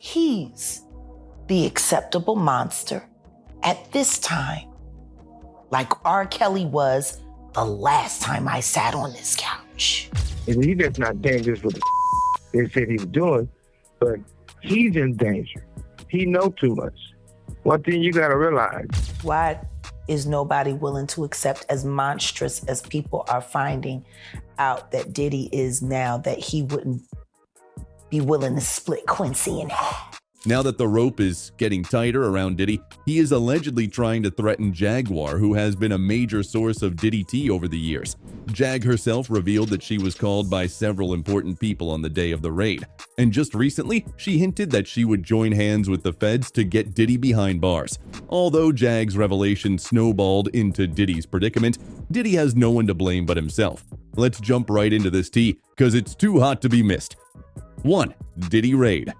He's the acceptable monster at this time, like R. Kelly was the last time I sat on this couch. And he's just not dangerous with the they said he was doing, but he's in danger. He knows too much. One thing you gotta realize. Why is nobody willing to accept as monstrous as people are finding out that Diddy is now, that he wouldn't be willing to split Quincy in half? Now that the rope is getting tighter around Diddy, he is allegedly trying to threaten Jaguar, who has been a major source of Diddy tea over the years. Jag herself revealed that she was called by several important people on the day of the raid. And just recently, she hinted that she would join hands with the feds to get Diddy behind bars. Although Jag's revelation snowballed into Diddy's predicament, Diddy has no one to blame but himself. Let's jump right into this tea, cause it's too hot to be missed. 1. Diddy raid.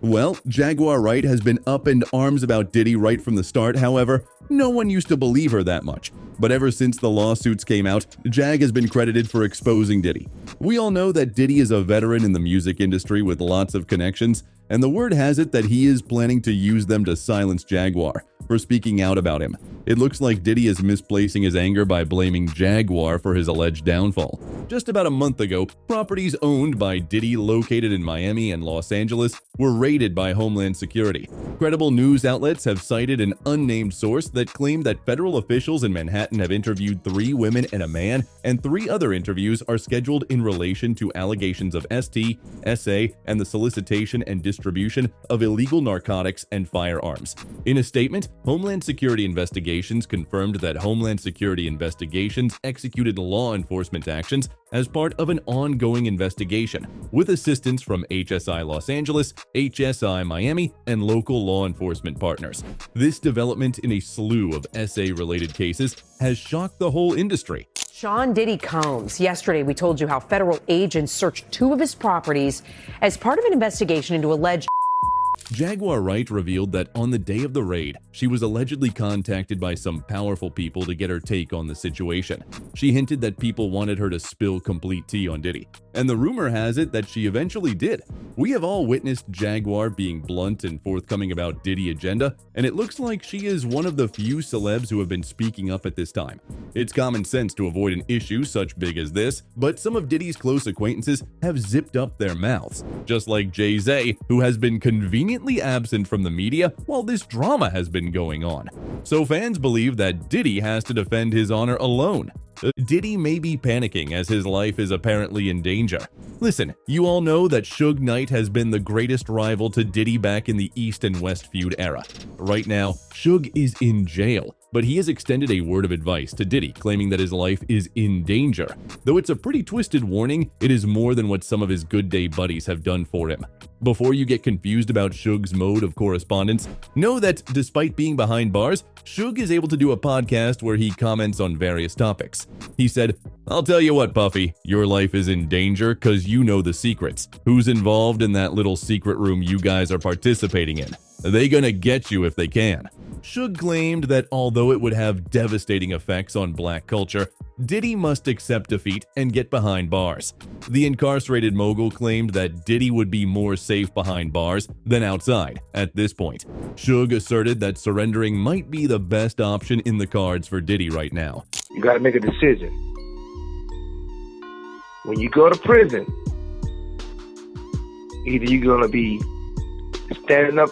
Well, Jaguar Wright has been up in arms about Diddy right from the start. However, no one used to believe her that much. But ever since the lawsuits came out, Jag has been credited for exposing Diddy. We all know that Diddy is a veteran in the music industry with lots of connections, and the word has it that he is planning to use them to silence Jaguar for speaking out about him. It looks like Diddy is misplacing his anger by blaming Jaguar for his alleged downfall. Just about a month ago, properties owned by Diddy located in Miami and Los Angeles were raided by Homeland Security. Credible news outlets have cited an unnamed source that claimed that federal officials in Manhattan have interviewed 3 women and a man, and 3 other interviews are scheduled in relation to allegations of ST, SA, and the solicitation and distribution of illegal narcotics and firearms. In a statement, Homeland Security Investigations confirmed that Homeland Security Investigations executed law enforcement actions as part of an ongoing investigation, with assistance from HSI Los Angeles, HSI Miami, and local law enforcement partners. This development in a slew of SA-related cases has shocked the whole industry. Sean Diddy Combs. Yesterday, we told you how federal agents searched 2 of his properties as part of an investigation into alleged. Jaguar Wright revealed that on the day of the raid, she was allegedly contacted by some powerful people to get her take on the situation. She hinted that people wanted her to spill complete tea on Diddy, and the rumor has it that she eventually did. We have all witnessed Jaguar being blunt and forthcoming about Diddy agenda, and it looks like she is one of the few celebs who have been speaking up at this time. It's common sense to avoid an issue such big as this, but some of Diddy's close acquaintances have zipped up their mouths, just like Jay-Z, who has been conveniently absent from the media while this drama has been going on. So fans believe that Diddy has to defend his honor alone. Diddy may be panicking as his life is apparently in danger. Listen, you all know that Suge Knight has been the greatest rival to Diddy back in the East and West feud era. Right now, Suge is in jail, but he has extended a word of advice to Diddy, claiming that his life is in danger. Though it's a pretty twisted warning, it is more than what some of his good day buddies have done for him. Before you get confused about Suge's mode of correspondence, know that despite being behind bars, Suge is able to do a podcast where he comments on various topics. He said, "I'll tell you what, Puffy, your life is in danger because you know the secrets. Who's involved in that little secret room you guys are participating in? They gonna get you if they can." Suge claimed that although it would have devastating effects on black culture, Diddy must accept defeat and get behind bars. The incarcerated mogul claimed that Diddy would be more safe behind bars than outside at this point. Suge asserted that surrendering might be the best option in the cards for Diddy right now. You gotta make a decision. When you go to prison, either you're gonna be standing up.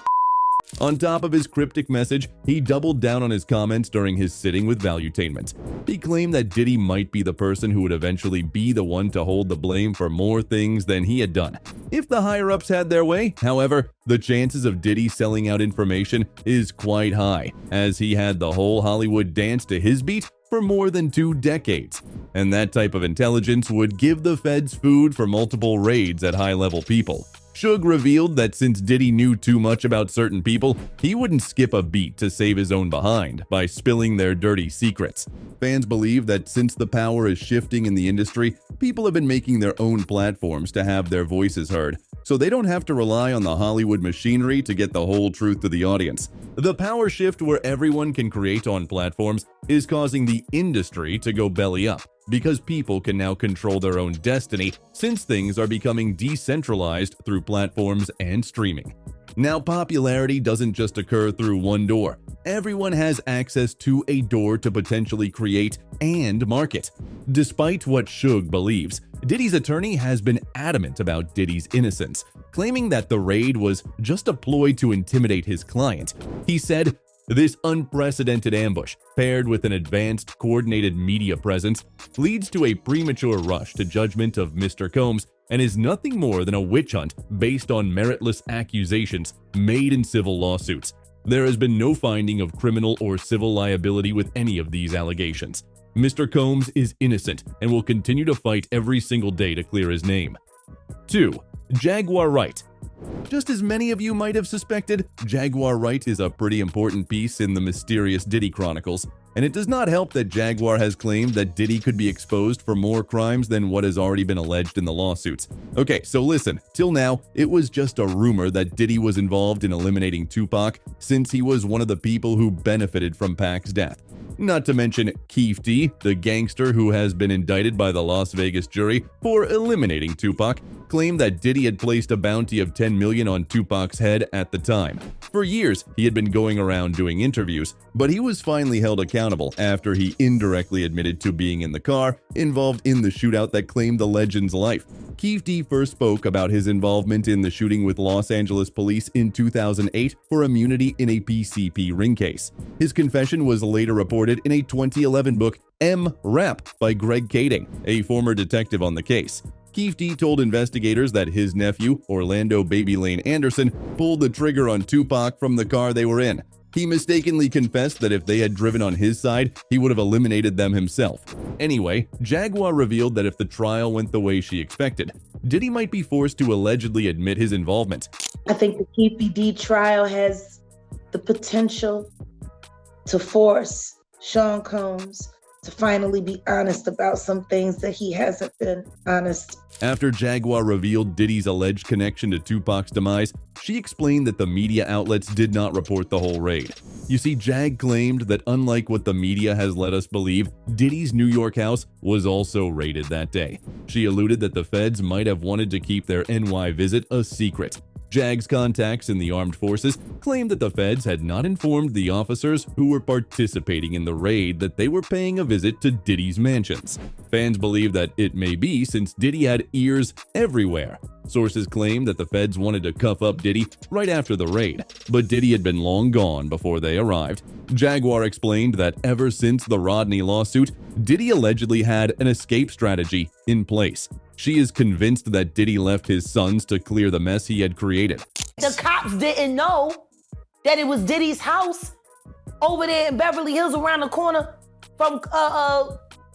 On top of his cryptic message, he doubled down on his comments during his sitting with Valuetainment. He claimed that Diddy might be the person who would eventually be the one to hold the blame for more things than he had done, if the higher-ups had their way. However, the chances of Diddy selling out information is quite high, as he had the whole Hollywood dance to his beat for more than 2 decades. And that type of intelligence would give the feds food for multiple raids at high-level people. Suge revealed that since Diddy knew too much about certain people, he wouldn't skip a beat to save his own behind by spilling their dirty secrets. Fans believe that since the power is shifting in the industry, people have been making their own platforms to have their voices heard, so they don't have to rely on the Hollywood machinery to get the whole truth to the audience. The power shift where everyone can create on platforms is causing the industry to go belly up, because people can now control their own destiny since things are becoming decentralized through platforms and streaming. Now, popularity doesn't just occur through one door. Everyone has access to a door to potentially create and market. Despite what Suge believes, Diddy's attorney has been adamant about Diddy's innocence, claiming that the raid was just a ploy to intimidate his client. He said, "This unprecedented ambush, paired with an advanced, coordinated media presence, leads to a premature rush to judgment of Mr. Combs and is nothing more than a witch hunt based on meritless accusations made in civil lawsuits. There has been no finding of criminal or civil liability with any of these allegations. Mr. Combs is innocent and will continue to fight every single day to clear his name." 2. Jaguar Wright. Just as many of you might have suspected, Jaguar Wright is a pretty important piece in the mysterious Diddy chronicles, and it does not help that Jaguar has claimed that Diddy could be exposed for more crimes than what has already been alleged in the lawsuits. Okay, so listen, till now, it was just a rumor that Diddy was involved in eliminating Tupac, since he was one of the people who benefited from Pac's death. Not to mention Keefe D, the gangster who has been indicted by the Las Vegas jury for eliminating Tupac, claimed that Diddy had placed a bounty of $10 million on Tupac's head at the time. For years, he had been going around doing interviews, but he was finally held accountable after he indirectly admitted to being in the car involved in the shootout that claimed the legend's life. Keefe D first spoke about his involvement in the shooting with Los Angeles police in 2008 for immunity in a PCP ring case. His confession was later reported in a 2011 book, M-Rap, by Greg Kading, a former detective on the case. Keefe D told investigators that his nephew, Orlando Baby Lane Anderson, pulled the trigger on Tupac from the car they were in. He mistakenly confessed that if they had driven on his side, he would have eliminated them himself. Anyway, Jaguar revealed that if the trial went the way she expected, Diddy might be forced to allegedly admit his involvement. I think the KPD trial has the potential to force Sean Combs to finally be honest about some things that he hasn't been honest. After Jaguar revealed Diddy's alleged connection to Tupac's demise, she explained that the media outlets did not report the whole raid. You see, Jag claimed that unlike what the media has led us believe, Diddy's New York house was also raided that day. She alluded that the feds might have wanted to keep their NY visit a secret. Jag's contacts in the armed forces claimed that the feds had not informed the officers who were participating in the raid that they were paying a visit to Diddy's mansions. Fans believe that it may be since Diddy had ears everywhere. Sources claim that the feds wanted to cuff up Diddy right after the raid, but Diddy had been long gone before they arrived. Jaguar explained that ever since the Rodney lawsuit, Diddy allegedly had an escape strategy in place. She is convinced that Diddy left his sons to clear the mess he had created. The cops didn't know that it was Diddy's house over there in Beverly Hills around the corner from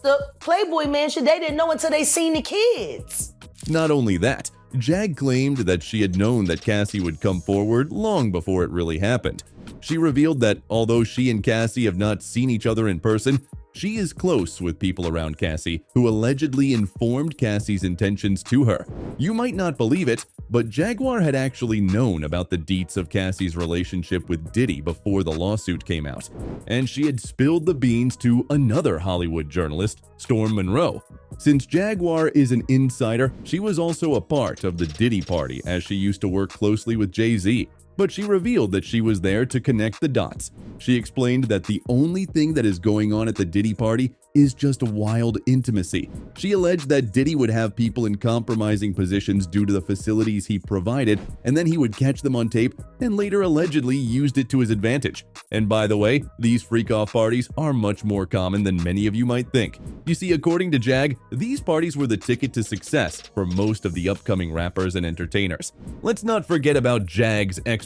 the Playboy Mansion. They didn't know until they seen the kids. Not only that, Jag claimed that she had known that Cassie would come forward long before it really happened. She revealed that although she and Cassie have not seen each other in person, she is close with people around Cassie who allegedly informed Cassie's intentions to her. You might not believe it, but Jaguar had actually known about the deets of Cassie's relationship with Diddy before the lawsuit came out, and she had spilled the beans to another Hollywood journalist, Storm Monroe. Since Jaguar is an insider, she was also a part of the Diddy party as she used to work closely with Jay-Z. But she revealed that she was there to connect the dots. She explained that the only thing that is going on at the Diddy party is just wild intimacy. She alleged that Diddy would have people in compromising positions due to the facilities he provided, and then he would catch them on tape and later allegedly used it to his advantage. And by the way, these freak-off parties are much more common than many of you might think. You see, according to Jag, these parties were the ticket to success for most of the upcoming rappers and entertainers. Let's not forget about Jag's expose.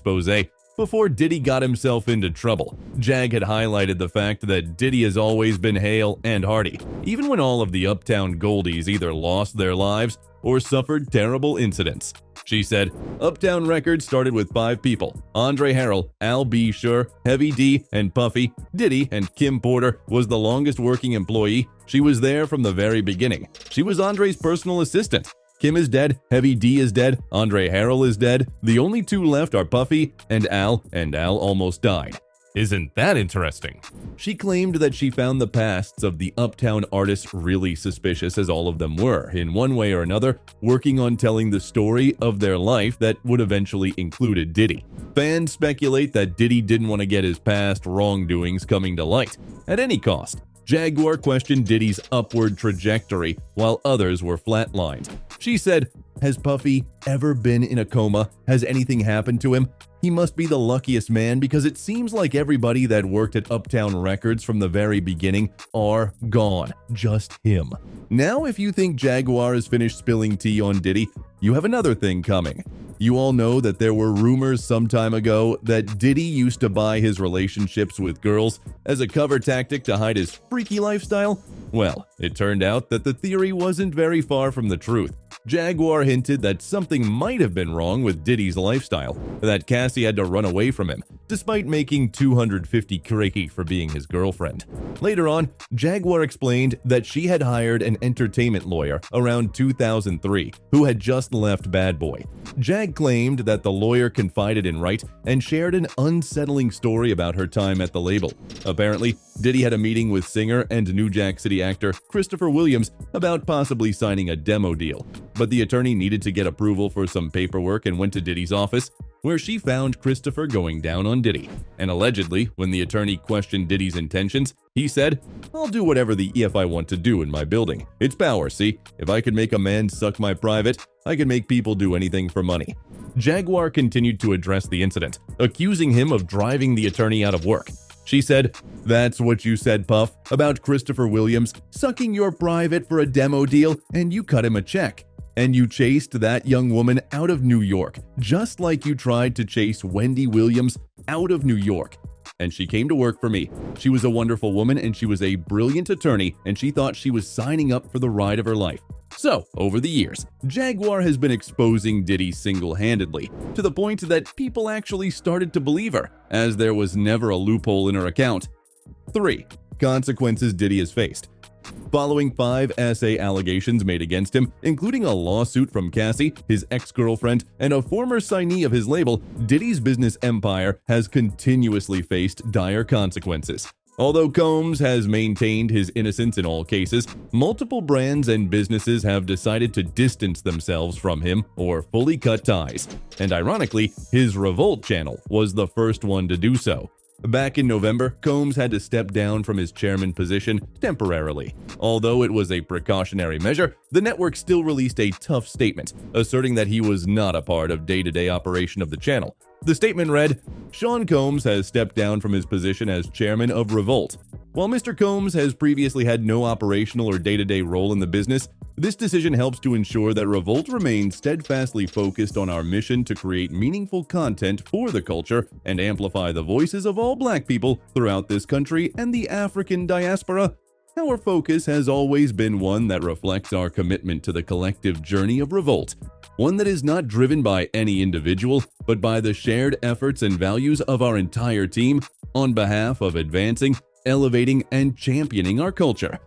Before Diddy got himself into trouble, Jag had highlighted the fact that Diddy has always been hale and hearty, even when all of the Uptown Goldies either lost their lives or suffered terrible incidents. She said, Uptown Records started with 5 people: Andre Harrell, Al B. Sure, Heavy D, and Puffy. Diddy and Kim Porter was the longest working employee. She was there from the very beginning. She was Andre's personal assistant. Kim is dead, Heavy D is dead, Andre Harrell is dead. The only 2 left are Puffy and Al almost died. Isn't that interesting? She claimed that she found the pasts of the Uptown artists really suspicious, as all of them were, in one way or another, working on telling the story of their life that would eventually include Diddy. Fans speculate that Diddy didn't want to get his past wrongdoings coming to light at any cost. Jaguar questioned Diddy's upward trajectory, while others were flatlined. She said, "Has Puffy ever been in a coma? Has anything happened to him? He must be the luckiest man, because it seems like everybody that worked at Uptown Records from the very beginning are gone. Just him." Now, if you think Jaguar has finished spilling tea on Diddy, you have another thing coming. You all know that there were rumors some time ago that Diddy used to buy his relationships with girls as a cover tactic to hide his freaky lifestyle? Well, it turned out that the theory wasn't very far from the truth. Jaguar hinted that something might have been wrong with Diddy's lifestyle, that Cassie had to run away from him, despite making $250 K for being his girlfriend. Later on, Jaguar explained that she had hired an entertainment lawyer around 2003 who had just left Bad Boy. Jag claimed that the lawyer confided in Wright and shared an unsettling story about her time at the label. Apparently, Diddy had a meeting with singer and New Jack City actor Christopher Williams about possibly signing a demo deal, but the attorney needed to get approval for some paperwork and went to Diddy's office, where she found Christopher going down on Diddy. And allegedly, when the attorney questioned Diddy's intentions, he said, "I'll do whatever the EF I want to do in my building. It's power, see? If I could make a man suck my private, I can make people do anything for money." Jaguar continued to address the incident, accusing him of driving the attorney out of work. She said, "That's what you said, Puff, about Christopher Williams sucking your private for a demo deal, and you cut him a check. And you chased that young woman out of New York, just like you tried to chase Wendy Williams out of New York. And she came to work for me. She was a wonderful woman, and she was a brilliant attorney, and she thought she was signing up for the ride of her life." So, over the years, Jaguar has been exposing Diddy single-handedly, to the point that people actually started to believe her, as there was never a loophole in her account. 3. Consequences Diddy has faced. Following 5 essay allegations made against him, including a lawsuit from Cassie, his ex-girlfriend, and a former signee of his label, Diddy's business empire has continuously faced dire consequences. Although Combs has maintained his innocence in all cases, multiple brands and businesses have decided to distance themselves from him or fully cut ties. And ironically, his Revolt channel was the first one to do so. Back in November, Combs had to step down from his chairman position temporarily. Although it was a precautionary measure, the network still released a tough statement, asserting that he was not a part of day-to-day operation of the channel. The statement read, "Sean Combs has stepped down from his position as chairman of Revolt. While Mr. Combs has previously had no operational or day-to-day role in the business, this decision helps to ensure that Revolt remains steadfastly focused on our mission to create meaningful content for the culture and amplify the voices of all Black people throughout this country and the African diaspora. Our focus has always been one that reflects our commitment to the collective journey of Revolt, one that is not driven by any individual, but by the shared efforts and values of our entire team on behalf of advancing, elevating, and championing our culture."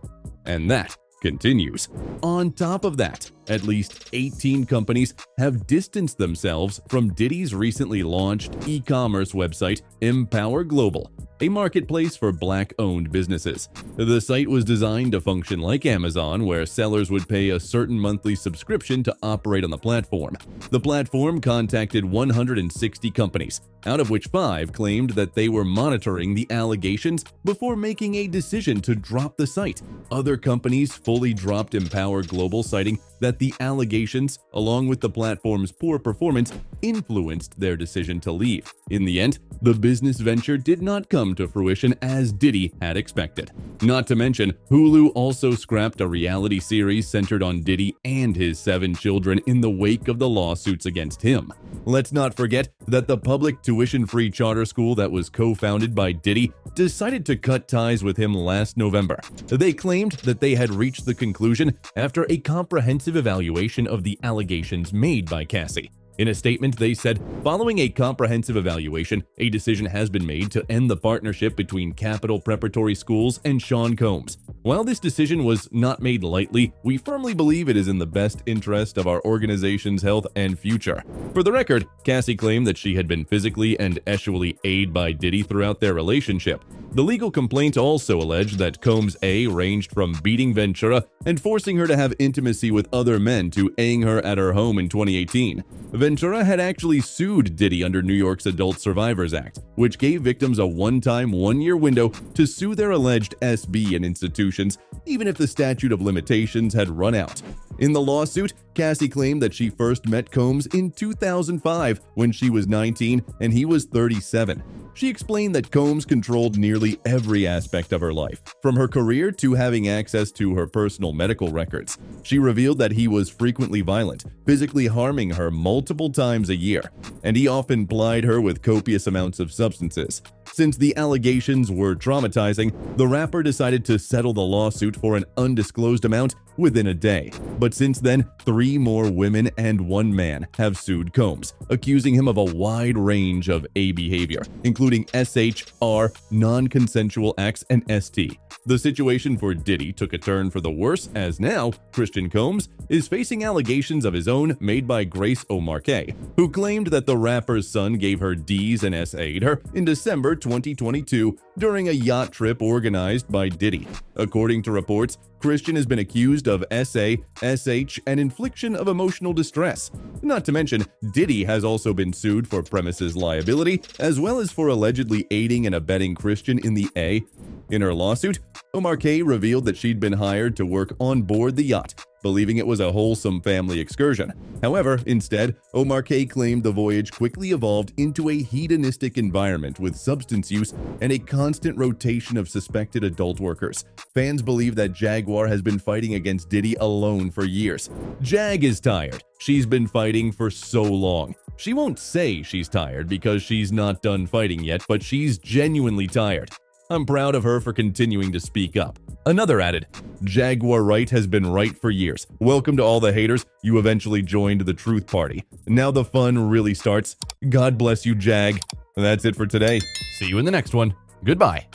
And that continues. On top of that, at least 18 companies have distanced themselves from Diddy's recently launched e-commerce website, Empower Global, a marketplace for Black-owned businesses. The site was designed to function like Amazon, where sellers would pay a certain monthly subscription to operate on the platform. The platform contacted 160 companies, out of which 5 claimed that they were monitoring the allegations before making a decision to drop the site. Other companies fully dropped Empower Global, citing that the allegations, along with the platform's poor performance, influenced their decision to leave. In the end, the business venture did not come to fruition as Diddy had expected. Not to mention, Hulu also scrapped a reality series centered on Diddy and his 7 children in the wake of the lawsuits against him. Let's not forget that the public tuition-free charter school that was co-founded by Diddy decided to cut ties with him last November. They claimed that they had reached the conclusion after a comprehensive evaluation of the allegations made by Cassie. In a statement, they said, "Following a comprehensive evaluation, a decision has been made to end the partnership between Capital Preparatory Schools and Sean Combs. While this decision was not made lightly, we firmly believe it is in the best interest of our organization's health and future. For the record, Cassie claimed that she had been physically and sexually aided by Diddy throughout their relationship. The legal complaint also alleged that Combs A ranged from beating Ventura and forcing her to have intimacy with other men to A-ing her at her home in 2018. Ventura had actually sued Diddy under New York's Adult Survivors Act, which gave victims a one-time, one-year window to sue their alleged SB and institutions, even if the statute of limitations had run out. In the lawsuit, Cassie claimed that she first met Combs in 2005 when she was 19 and he was 37. She explained that Combs controlled nearly every aspect of her life, from her career to having access to her personal medical records. She revealed that he was frequently violent, physically harming her multiple times a year, and he often plied her with copious amounts of substances. Since the allegations were traumatizing, the rapper decided to settle the lawsuit for an undisclosed amount within a day. But since then, 3 more women and 1 man have sued Combs, accusing him of a wide range of A behavior, including SH, R, non-consensual acts, and ST. The situation for Diddy took a turn for the worse, as now Christian Combs is facing allegations of his own made by Grace O'Marcaigh, who claimed that the rapper's son gave her D's and SA'd her in December 2022 during a yacht trip organized by Diddy. According to reports, Christian has been accused of SA, SH, and infliction of emotional distress. Not to mention, Diddy has also been sued for premises liability, as well as for allegedly aiding and abetting Christian in the A. In her lawsuit, O'Marcaigh revealed that she'd been hired to work on board the yacht, believing it was a wholesome family excursion. However, instead, O'Marcaigh claimed the voyage quickly evolved into a hedonistic environment with substance use and a constant rotation of suspected adult workers. Fans believe that Jaguar has been fighting against Diddy alone for years. Jag is tired. She's been fighting for so long. She won't say she's tired because she's not done fighting yet, but she's genuinely tired. I'm proud of her for continuing to speak up. Another added, Jaguar Wright has been right for years. Welcome to all the haters. You eventually joined the Truth Party. Now the fun really starts. God bless you, Jag. That's it for today. See you in the next one. Goodbye.